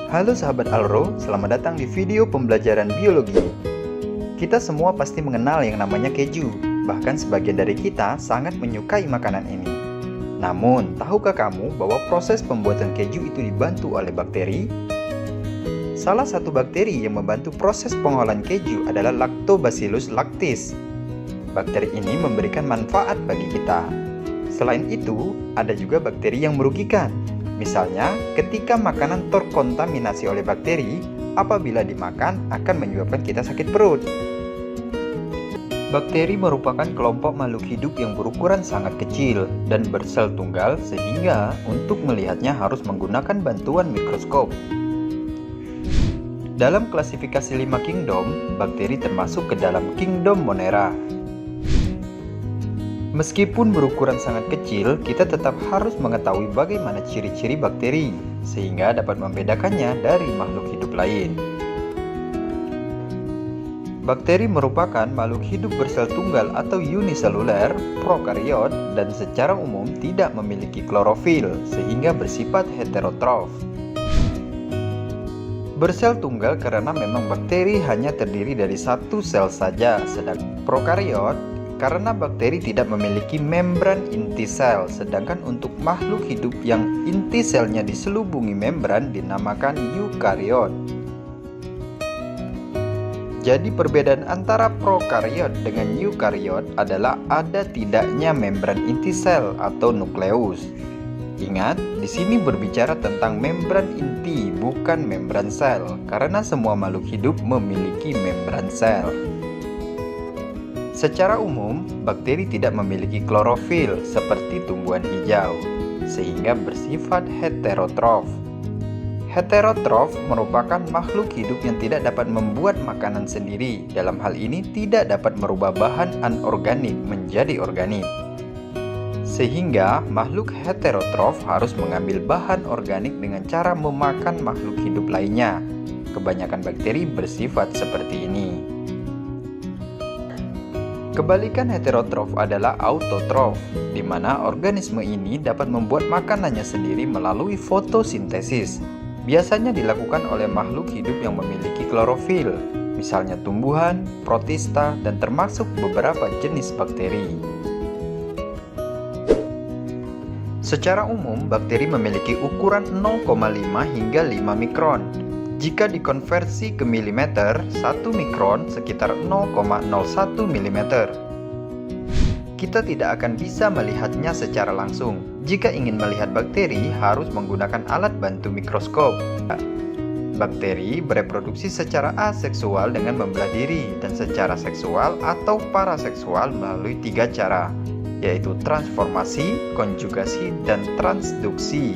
Halo sahabat Alro, selamat datang di video pembelajaran biologi. Kita semua pasti mengenal yang namanya keju, bahkan sebagian dari kita sangat menyukai makanan ini. Namun, tahukah kamu bahwa proses pembuatan keju itu dibantu oleh bakteri? Salah satu bakteri yang membantu proses pengolahan keju adalah Lactobacillus lactis. Bakteri ini memberikan manfaat bagi kita. Selain itu, ada juga bakteri yang merugikan. Misalnya, ketika makanan terkontaminasi oleh bakteri, apabila dimakan akan menyebabkan kita sakit perut. Bakteri merupakan kelompok makhluk hidup yang berukuran sangat kecil dan bersel tunggal sehingga untuk melihatnya harus menggunakan bantuan mikroskop. Dalam klasifikasi 5 kingdom, bakteri termasuk ke dalam kingdom Monera. Meskipun berukuran sangat kecil, kita tetap harus mengetahui bagaimana ciri-ciri bakteri, sehingga dapat membedakannya dari makhluk hidup lain. Bakteri merupakan makhluk hidup bersel tunggal atau uniseluler, prokariot, dan secara umum tidak memiliki klorofil, sehingga bersifat heterotrof. Bersel tunggal karena memang bakteri hanya terdiri dari satu sel saja, sedangkan prokariot karena bakteri tidak memiliki membran inti sel, sedangkan untuk makhluk hidup yang inti selnya diselubungi membran dinamakan eukariot. Jadi perbedaan antara prokariot dengan eukariot adalah ada tidaknya membran inti sel atau nukleus. Ingat, di sini berbicara tentang membran inti, bukan membran sel, karena semua makhluk hidup memiliki membran sel. Secara umum, bakteri tidak memiliki klorofil seperti tumbuhan hijau, sehingga bersifat heterotrof. Heterotrof merupakan makhluk hidup yang tidak dapat membuat makanan sendiri. Dalam hal ini tidak dapat merubah bahan anorganik menjadi organik. Sehingga makhluk heterotrof harus mengambil bahan organik dengan cara memakan makhluk hidup lainnya. Kebanyakan bakteri bersifat seperti ini. Kebalikan heterotrof adalah autotrof, di mana organisme ini dapat membuat makanannya sendiri melalui fotosintesis. Biasanya dilakukan oleh makhluk hidup yang memiliki klorofil, misalnya tumbuhan, protista, dan termasuk beberapa jenis bakteri. Secara umum, bakteri memiliki ukuran 0,5 hingga 5 mikron. Jika dikonversi ke milimeter, 1 mikron sekitar 0,01 mm. Kita tidak akan bisa melihatnya secara langsung. Jika ingin melihat bakteri, harus menggunakan alat bantu mikroskop. Bakteri bereproduksi secara aseksual dengan membelah diri, dan secara seksual atau paraseksual melalui 3 cara, yaitu transformasi, konjugasi, dan transduksi.